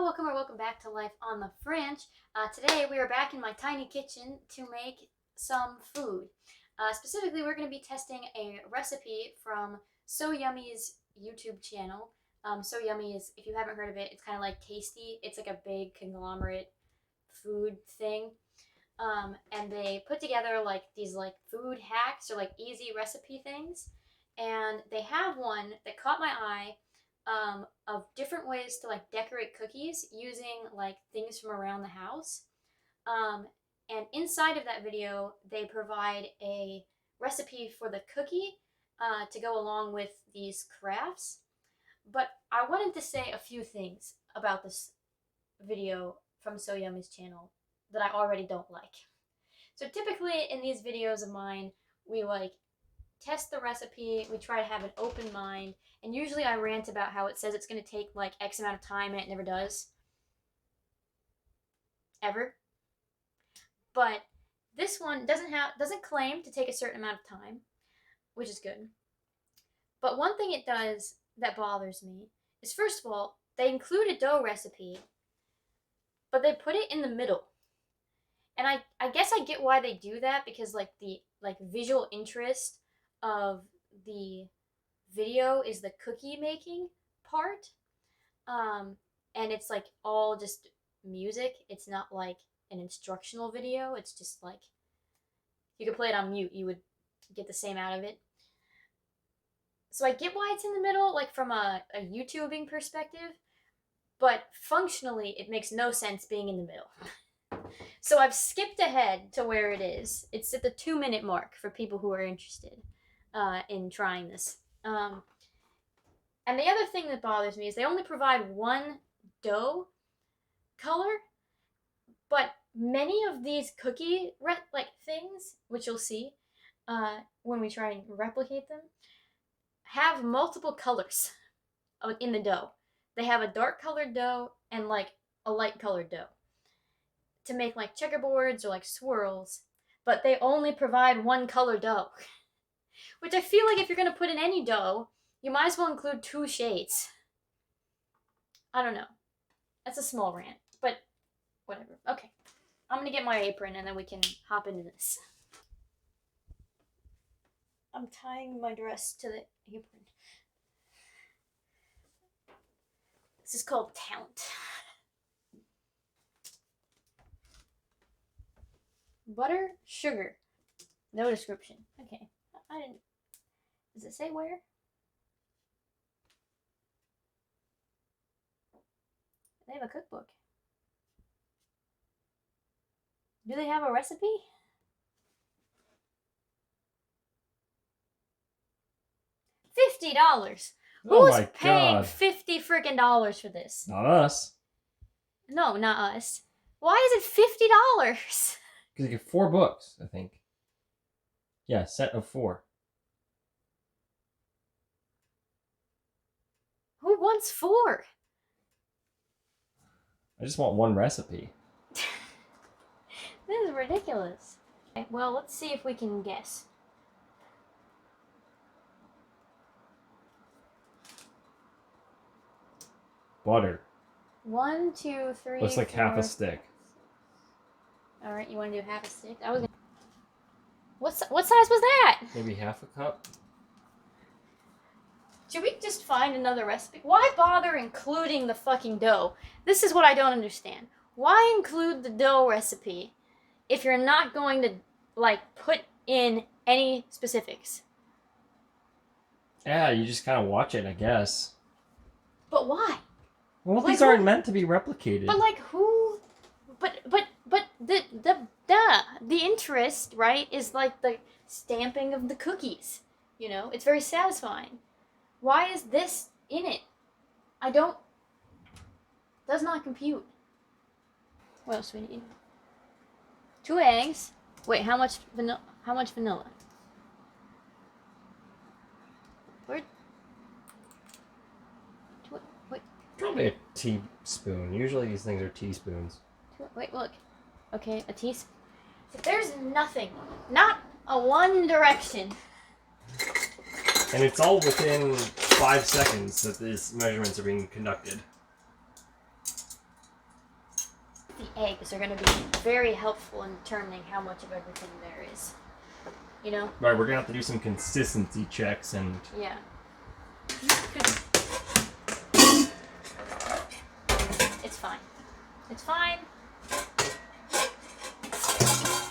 welcome or welcome back to Life on the Fringe. Today we are back in my tiny kitchen to make some food. Specifically, we're going to be testing a recipe from So Yummy's YouTube channel. So Yummy is, if you haven't heard of it, it's kind of like Tasty. It's like a big conglomerate food thing. And they put together like these like food hacks or like easy recipe things. And they have one that caught my eye. Of different ways to like decorate cookies using like things from around the house. And inside of that video, they provide a recipe for the cookie to go along with these crafts. But I wanted to say a few things about this video from So Yummy's channel that I already don't like. So typically in these videos of mine, we like test the recipe, we try to have an open mind, and usually I rant about how it says it's going to take like X amount of time and it never does. Ever. But this one doesn't claim to take a certain amount of time, which is good. But one thing it does that bothers me is, first of all, they include a dough recipe, but they put it in the middle. And I guess I get why they do that, because like the visual interest of the video is the cookie making part, and it's like all just music. It's not like an instructional video. It's just like you could play it on mute, you would get the same out of it. So I get why it's in the middle, like from a YouTubing perspective, but functionally it makes no sense being in the middle. So I've skipped ahead to where it is. It's at the 2-minute mark for people who are interested in trying this. And the other thing that bothers me is they only provide one dough color, but many of these cookie things, which you'll see when we try and replicate them, have multiple colors in the dough. They have a dark colored dough and like a light colored dough to make like checkerboards or like swirls, but they only provide one color dough. Which I feel like if you're going to put in any dough, you might as well include 2 shades. I don't know. That's a small rant, but whatever. Okay. I'm going to get my apron and then we can hop into this. I'm tying my dress to the apron. This is called talent. Butter, sugar. No description. Okay. I didn't. Does it say where? They have a cookbook. Do they have a recipe? $50. Oh Who's paying $50 freaking dollars for this? Not us. No, not us. Why is it $50? Because you get 4 books, I think. Yeah, set of 4. Who wants 4? I just want one recipe. This is ridiculous. Okay, well, let's see if we can guess. Butter. 1, 2, 3. Looks like 4. half a stick. All right, you want to do half a stick? What size was that? Maybe half a cup. Should we just find another recipe? Why bother including the fucking dough? This is what I don't understand. Why include the dough recipe if you're not going to like put in any specifics? Yeah, you just kind of watch it, I guess. But why? Well, like, these aren't meant to be replicated. But like who? But the interest, right, is like the stamping of the cookies. You know, it's very satisfying. Why is this in it? Does not compute. What else do we need? 2 eggs. Wait, how much vanilla? Where? Wait. Probably a teaspoon. Usually these things are teaspoons. Wait, look. Okay, a teaspoon. If there's nothing, not a one direction. And it's all within 5 seconds that these measurements are being conducted. eggs are going to be very helpful in determining how much of everything there is. You know? Right, we're gonna have to do some consistency checks and. Yeah. It's fine. It's fine.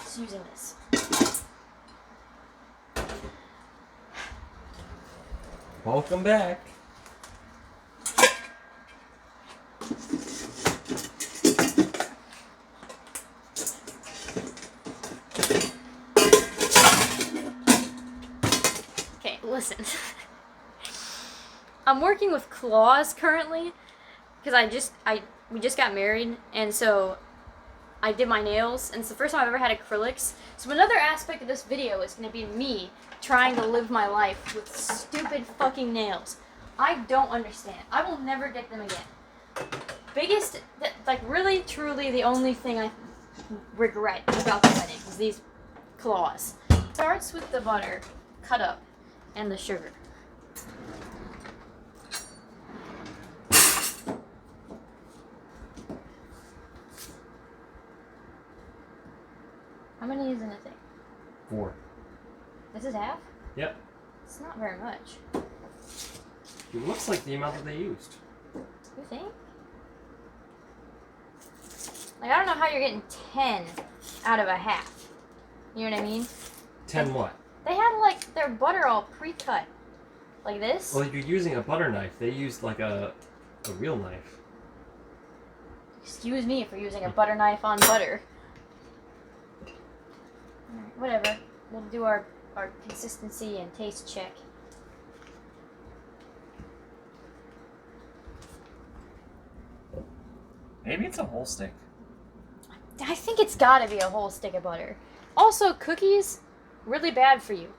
Just using this. Welcome back. Okay, listen. I'm working with claws currently because we just got married, and so I did my nails, and it's the first time I've ever had acrylics. So another aspect of this video is going to be me trying to live my life with stupid fucking nails. I don't understand. I will never get them again. Biggest, like really, truly the only thing I regret about the wedding is these claws. Starts with the butter cut up and the sugar. How many is in a thing? 4. This is half? Yep. It's not very much. It looks like the amount that they used. You think? Like, I don't know how you're getting 10 out of a half. You know what I mean? 10 what? They had, like, their butter all pre-cut. Like this. Well, you're using a butter knife. They used, like, a real knife. Excuse me for using a butter knife on butter. Alright, whatever. We'll do our consistency and taste check. Maybe it's a whole stick. I think it's gotta be a whole stick of butter. Also, cookies, really bad for you.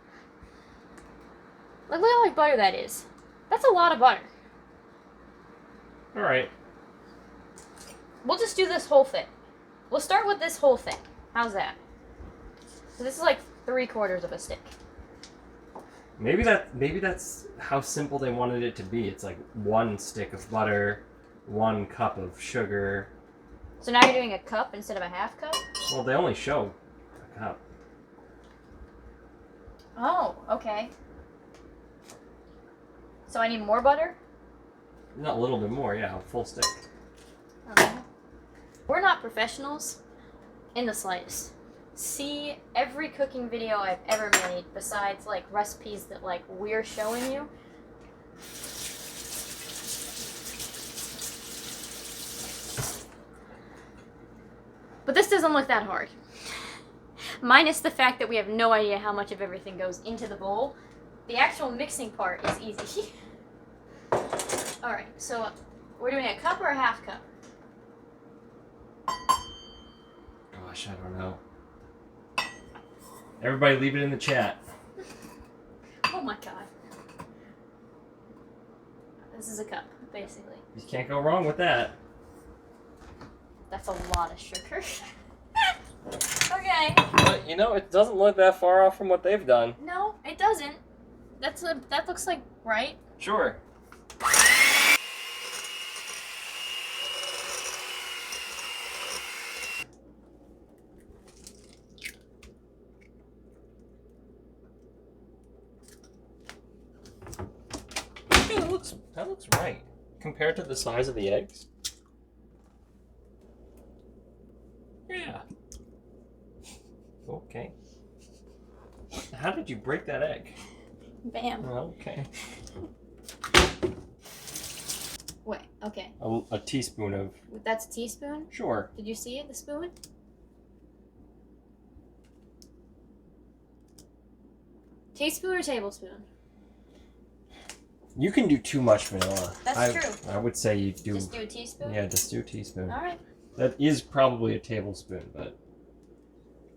Like, look how much butter that is. That's a lot of butter. Alright. We'll just do this whole thing. We'll start with this whole thing. How's that? So this is like 3/4 of a stick. Maybe that's how simple they wanted it to be. It's like 1 stick of butter, 1 cup of sugar. So now you're doing a cup instead of a half cup? Well, they only show a cup. Oh, okay. So I need more butter? Not a little bit more, yeah, a full stick. Okay. We're not professionals in the slightest. See every cooking video I've ever made besides like recipes that like we're showing you. But this doesn't look that hard. Minus the fact that we have no idea how much of everything goes into the bowl. The actual mixing part is easy. Alright, so we're doing a cup or a half cup? Gosh, I don't know. Everybody leave it in the chat. Oh my god. This is a cup, basically. You can't go wrong with that. That's a lot of sugar. Okay. But, you know, it doesn't look that far off from what they've done. No, it doesn't. That looks like right. Sure. That looks right. Compared to the size of the eggs. Yeah. Okay. How did you break that egg? Bam. Okay. Wait, okay. A teaspoon of... That's a teaspoon? Sure. Did you see it, the spoon? Teaspoon or tablespoon? You can do too much vanilla. That's true. I would say you do... Just do a teaspoon? Yeah, just do a teaspoon. Alright. That is probably a tablespoon, but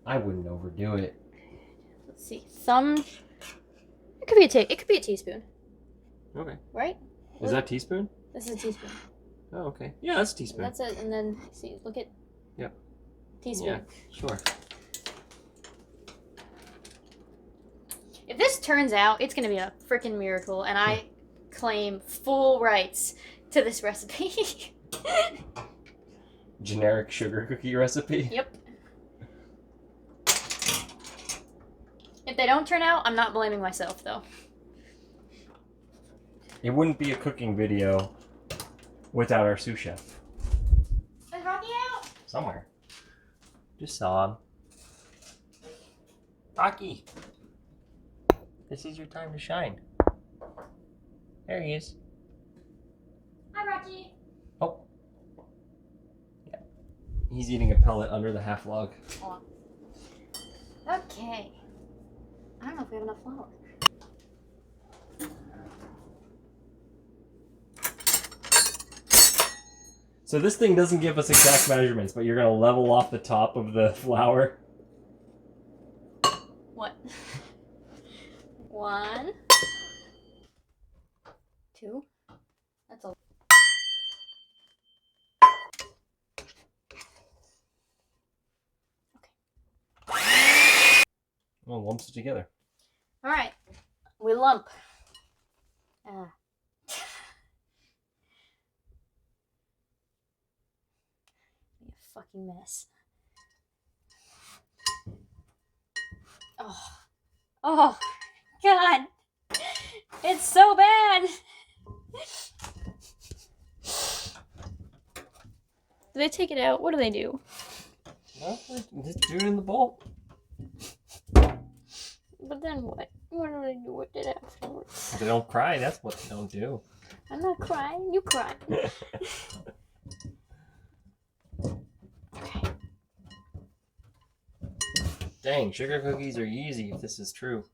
I wouldn't overdo it. Let's see. Thumb. It could be a teaspoon. Okay. Right? Is that teaspoon? This is a teaspoon. Oh, okay. Yeah, that's a teaspoon. That's it, and then see, look at. Yep. Teaspoon. Yeah, sure. If this turns out, it's gonna be a freaking miracle, and I claim full rights to this recipe. generic sugar cookie recipe. Yep. If they don't turn out, I'm not blaming myself though. It wouldn't be a cooking video without our sous chef. Is Rocky out? Somewhere. Just saw him. Rocky! This is your time to shine. There he is. Hi, Rocky. Oh. Yeah. He's eating a pellet under the half log. Oh. Okay. I don't know if we have enough flour. So this thing doesn't give us exact measurements, but you're gonna level off the top of the flour. What? 1, 2. That's a. Well, lumps it together. All right. We lump. Ah. Be a fucking mess. Oh. Oh. God. It's so bad. Do they take it out? What do they do? No, just do it in the bowl. But then what? What do they do with it afterwards? They don't cry, that's what they don't do. I'm not crying. You cry. Okay. Dang, sugar cookies are easy if this is true.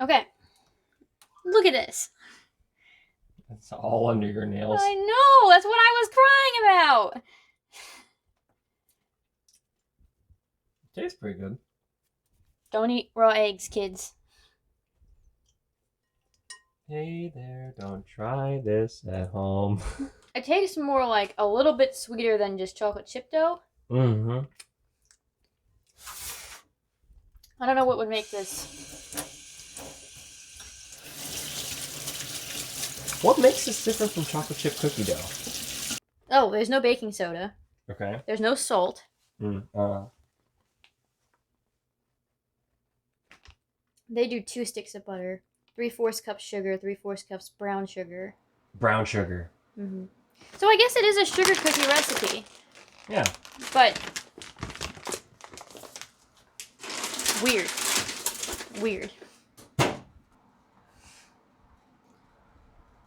Okay. Look at this. It's all under your nails. I know. That's what I was crying about. Tastes pretty good. Don't eat raw eggs, kids. Hey there, don't try this at home. It tastes more like a little bit sweeter than just chocolate chip dough. Mm-hmm. I don't know what would make this. What makes this different from chocolate chip cookie dough? Oh, there's no baking soda. Okay. There's no salt. They do 2 sticks of butter, 3/4 cups sugar, 3/4 cups brown sugar. Brown sugar. Mm-hmm. So I guess it is a sugar cookie recipe. Yeah. But weird. Weird.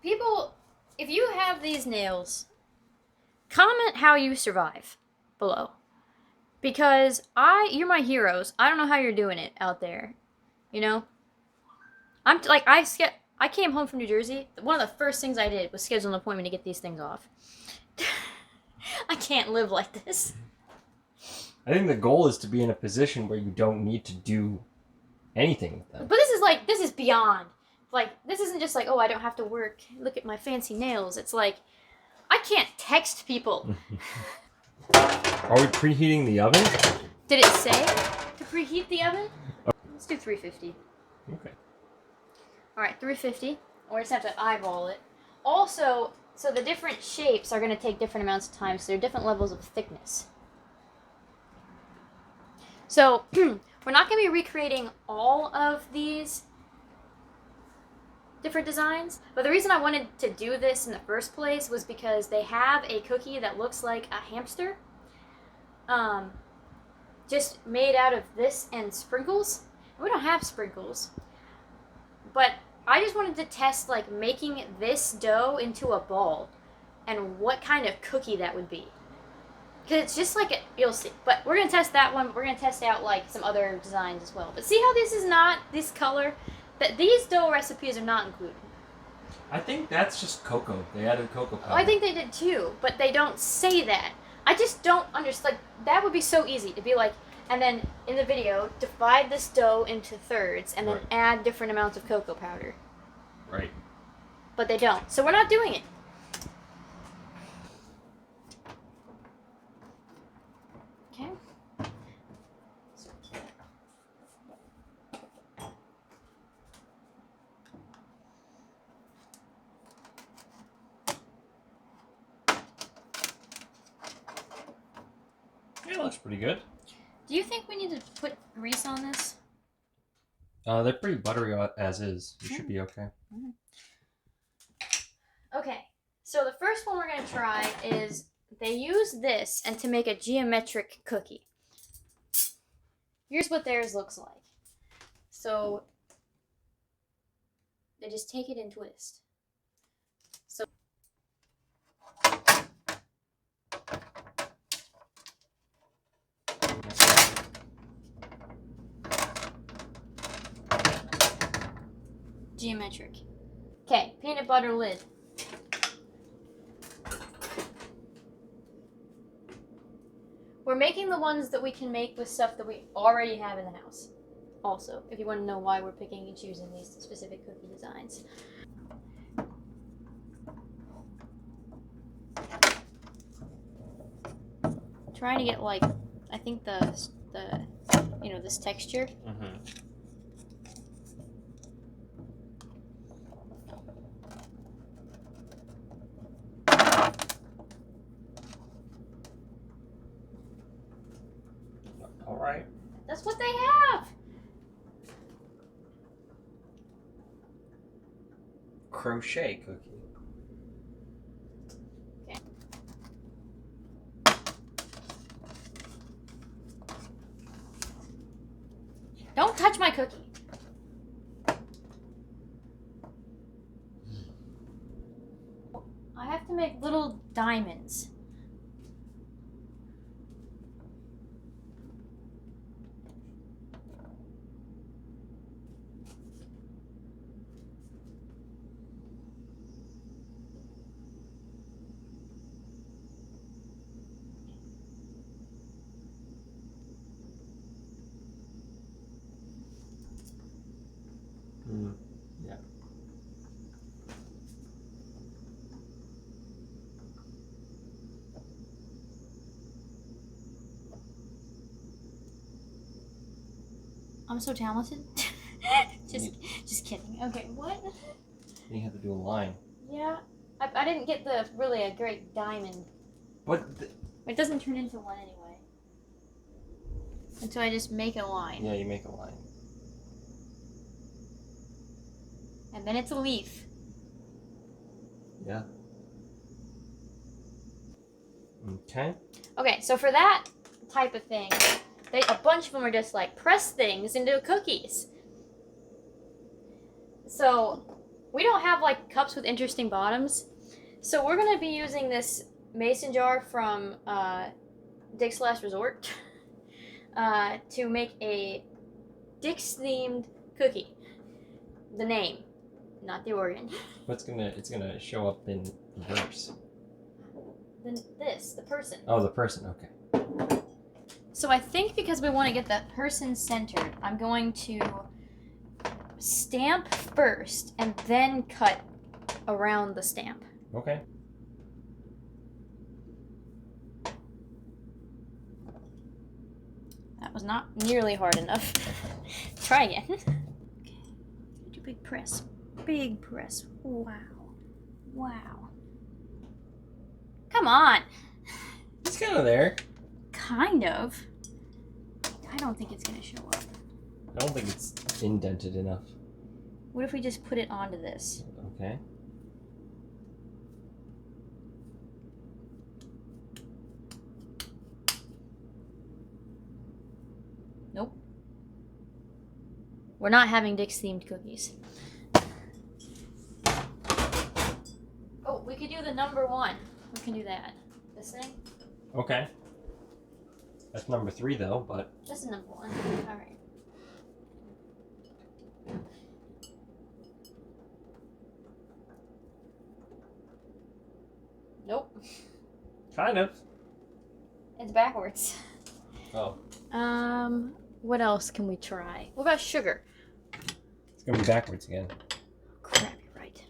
People, if you have these nails, comment how you survive below. Because you're my heroes. I don't know how you're doing it out there. You know? I came home from New Jersey. One of the first things I did was schedule an appointment to get these things off. I can't live like this. I think the goal is to be in a position where you don't need to do anything with them. But this is beyond. Like, this isn't just like, oh, I don't have to work. Look at my fancy nails. It's like, I can't text people. Are we preheating the oven? Did it say to preheat the oven? Let's do 350. Okay. Alright, 350. We're just have to eyeball it. Also, so the different shapes are going to take different amounts of time, so there are different levels of thickness. So, we're not going to be recreating all of these different designs, but the reason I wanted to do this in the first place was because they have a cookie that looks like a hamster, just made out of this and sprinkles. We don't have sprinkles, but I just wanted to test like making this dough into a ball and what kind of cookie that would be. Because it's just like, you'll see. But we're going to test that one. We're going to test out like some other designs as well. But see how this is not this color? That these dough recipes are not included. I think that's just cocoa. They added cocoa powder. Oh, I think they did too, but they don't say that. I just don't understand. Like, that would be so easy to be like, and then in the video, divide this dough into thirds and then Right. add different amounts of cocoa powder. Right. But they don't. So we're not doing it. Okay. That looks pretty good. Do you think we need to put grease on this? They're pretty buttery as is. You should be okay. Okay, so the first one we're going to try is they use this and to make a geometric cookie. Here's what theirs looks like. So they just take it and twist. So geometric. Okay, peanut butter lid. We're making the ones that we can make with stuff that we already have in the house. Also, if you want to know why we're picking and choosing these specific cookie designs. Trying to get like, I think the this texture. Mm-hmm. All right. That's what they have. Crochet cookie. Okay. Don't touch my cookie. I have to make little diamonds. Yeah. I'm so talented. just kidding. Okay, what? You have to do a line. Yeah, I didn't get really a great diamond. What? It doesn't turn into one anyway. And so I just make a line. Yeah, you make a line. And then it's a leaf. Yeah. Okay. Okay, so for that type of thing, a bunch of them are just like press things into cookies. So we don't have like cups with interesting bottoms. So we're going to be using this mason jar from Dick's Last Resort to make a Dick's themed cookie. The name, not the organ. It's gonna show up in reverse. Then the person. Oh, the person. Okay. So I think because we want to get that person centered, I'm going to stamp first and then cut around the stamp. Okay. That was not nearly hard enough. Try again. Okay. Do big press. Big press. Wow. Wow. Come on. It's kind of there. Kind of. I don't think it's going to show up. I don't think it's indented enough. What if we just put it onto this? Okay. Nope. We're not having Dick's themed cookies. Oh, we could do the number 1. We can do that. This thing? Okay. That's number 3 though, but This is number 1. Alright. Nope. kind of. It's backwards. Oh. What else can we try? What about sugar? It's gonna be backwards again. Crap, you're right.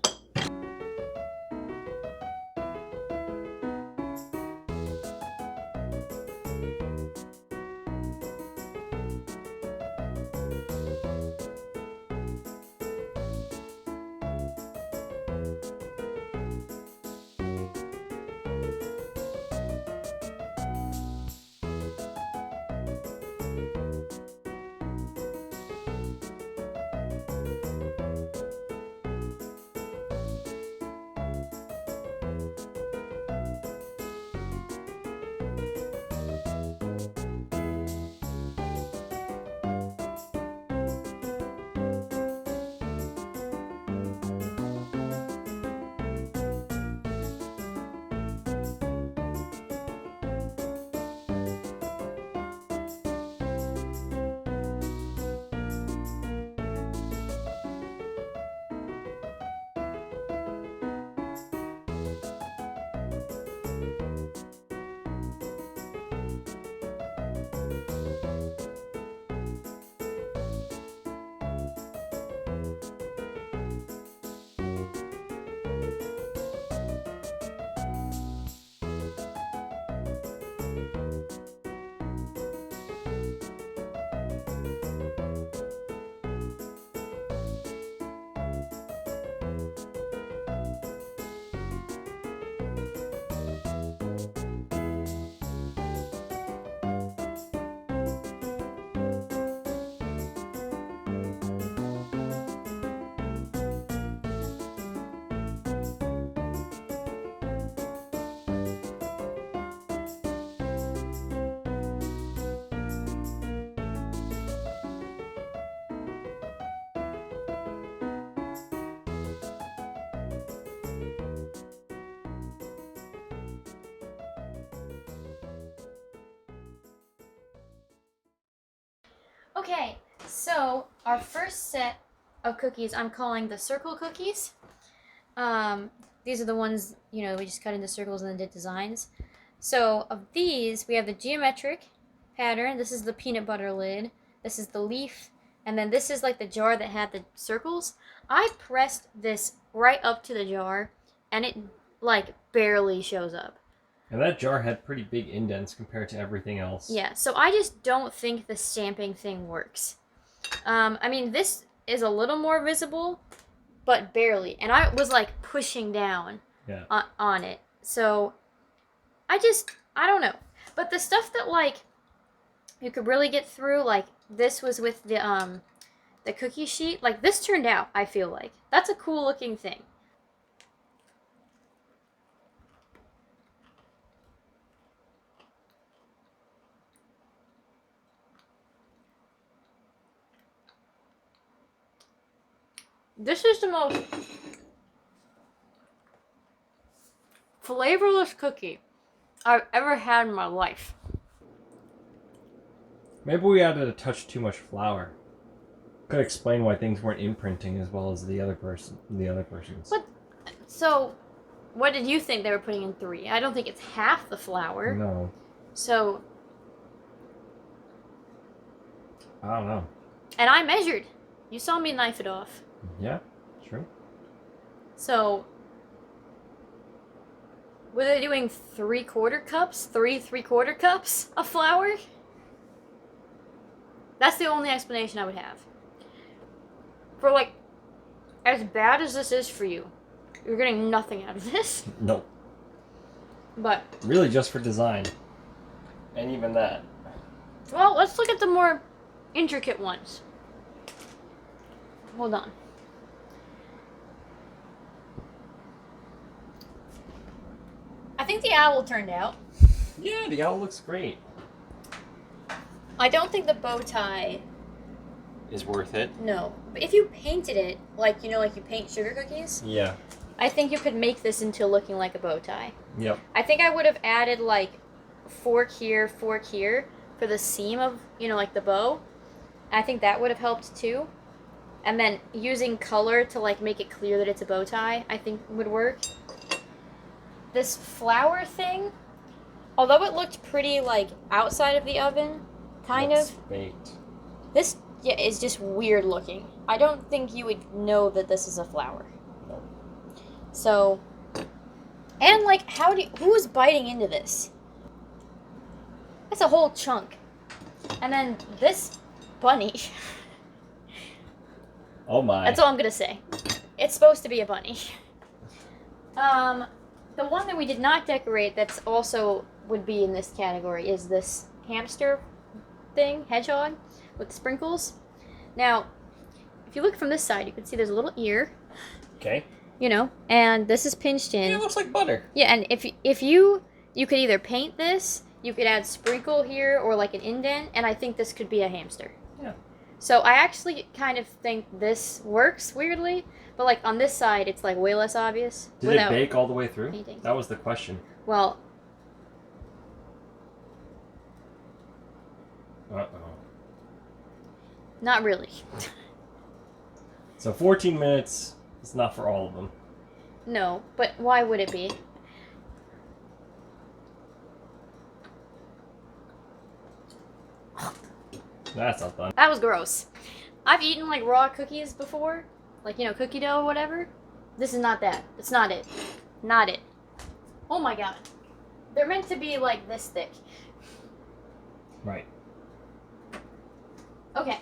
Okay, so our first set of cookies I'm calling the circle cookies. These are the ones, we just cut into circles and then did designs. So of these, we have the geometric pattern. This is the peanut butter lid. This is the leaf. And then this is like the jar that had the circles. I pressed this right up to the jar, and it like barely shows up. And that jar had pretty big indents compared to everything else. Yeah, so I just don't think the stamping thing works. I mean, this is a little more visible, but barely. And I was like pushing down on it. So I don't know. But the stuff that like you could really get through, like this was with the cookie sheet, like this turned out, I feel like. That's a cool looking thing. This is the most flavorless cookie I've ever had in my life. Maybe we added a touch too much flour. Could explain why things weren't imprinting as well as the other person's. But so, what did you think they were putting in 3? I don't think it's half the flour. No. So. I don't know. And I measured. You saw me knife it off. Yeah, true. So, were they doing 3/4 cups? 3/4 cups of flour? That's the only explanation I would have. For like, as bad as this is for you, you're getting nothing out of this. Nope. But. Really just for design. And even that. Well, let's look at the more intricate ones. Hold on. I think the owl turned out. Yeah, the owl looks great. I don't think the bow tie Is worth it. No. But if you painted it, like you paint sugar cookies, Yeah. I think you could make this into looking like a bow tie. Yep. I think I would have added like fork here for the seam of, like the bow. I think that would have helped too. And then using color to like make it clear that it's a bow tie, I think would work. This flower thing, although it looked pretty like outside of the oven, kind It's of. baked. This is just weird looking. I don't think you would know that this is a flower. No. So, and like, who's biting into this? That's a whole chunk. And then this bunny. Oh my. That's all I'm gonna say. It's supposed to be a bunny. The one that we did not decorate that's also would be in this category is this hamster thing, hedgehog, with sprinkles. Now, if you look from this side, you can see there's a little ear. Okay. And this is pinched in. Yeah, it looks like butter. Yeah, and if you could either paint this, you could add sprinkle here or like an indent, and I think this could be a hamster. Yeah. So I actually kind of think this works weirdly, but like on this side, it's like way less obvious. Did it bake all the way through? Painting. That was the question. Well. Uh-oh. Not really. So 14 minutes is not for all of them. No, but why would it be? That's not done. That was gross. I've eaten like raw cookies before, like cookie dough or whatever. This is not that. It's not it. Not it. Oh my god. They're meant to be like this thick. Right. Okay.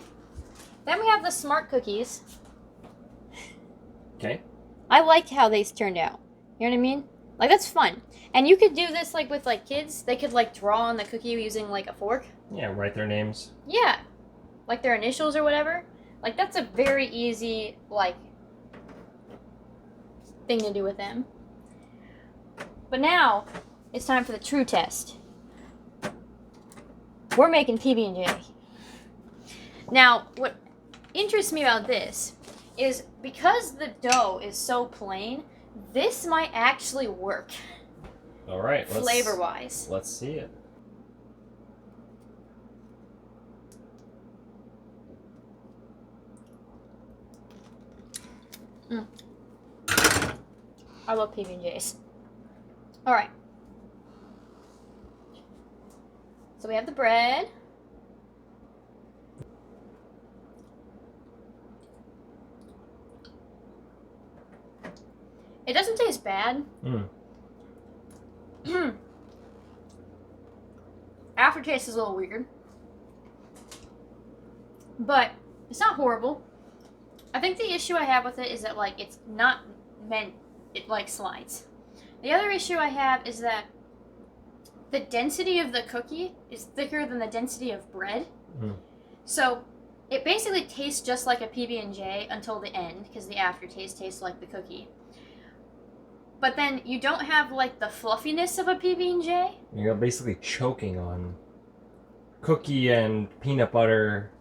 Then we have the smart cookies. Okay. I liked how they turned out. You know what I mean? Like, that's fun. And you could do this, like, with, like, kids. They could, like, draw on the cookie using, like, a fork. Yeah, write their names. Yeah. Like, their initials or whatever. Like, that's a very easy, like, thing to do with them. But now, it's time for the true test. We're making PB&J. Now, what interests me about this is because the dough is so plain, this might actually work. All right. Flavor-wise. Let's see it. I love PB&Js. All right. So we have the bread. It doesn't taste bad. Aftertaste is a little weird. But it's not horrible. I think the issue I have with it is that, like, it's not meant, it, like, slides. The other issue I have is that the density of the cookie is thicker than the density of bread. So it basically tastes just like a PB&J until the end, because the aftertaste tastes like the cookie. But then you don't have, like, the fluffiness of a PB&J. You're basically choking on cookie and peanut butter.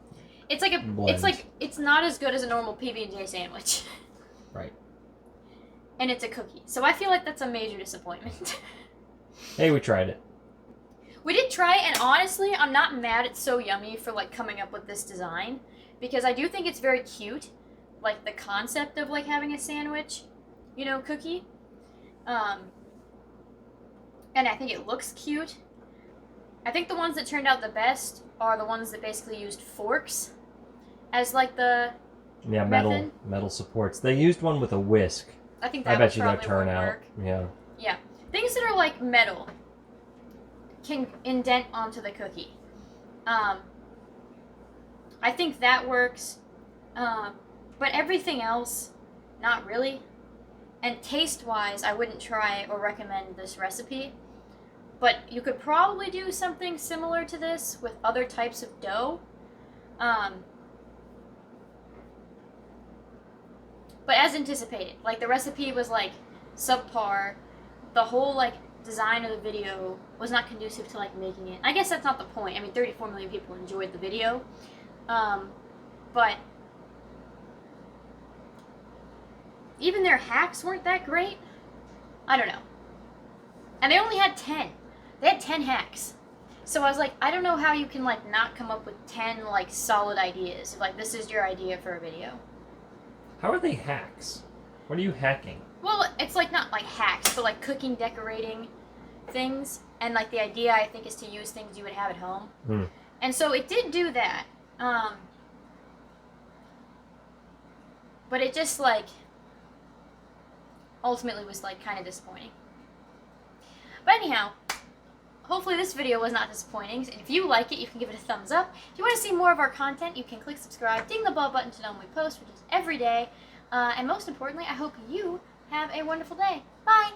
It's like blend. it's not as good as a normal PB&J sandwich. Right. And it's a cookie. So I feel like that's a major disappointment. Hey, we tried it. We did try it, and honestly, I'm not mad it's So Yummy for, like, coming up with this design, because I do think it's very cute, like, the concept of, like, having a sandwich, you know, cookie. And I think it looks cute. I think the ones that turned out the best are the ones that basically used forks as, like, the method. metal supports. They used one with a whisk. I think that I bet you probably that turn would out. work. Yeah. Yeah. Things that are, like, metal can indent onto the cookie. I think that works. But everything else, not really. And taste-wise, I wouldn't try or recommend this recipe. But you could probably do something similar to this with other types of dough. But as anticipated, like, the recipe was, like, subpar. The whole, like, design of the video was not conducive to, like, making it. I guess that's not the point. I mean, 34 million people enjoyed the video. But even their hacks weren't that great. I don't know. And they only had 10. They had 10 hacks. So I was like, I don't know how you can, like, not come up with 10, like, solid ideas. If, like, this is your idea for a video. How are they hacks? What are you hacking? Well, it's, like, not, like, hacks, but, like, cooking, decorating things. And, like, the idea, I think, is to use things you would have at home. And so it did do that. But it just, like, ultimately was, like, kind of disappointing. But anyhow, hopefully this video was not disappointing. And if you like it, you can give it a thumbs up. If you want to see more of our content, you can click subscribe, ding the bell button to know when we post, which is every day. And most importantly, I hope you have a wonderful day. Bye!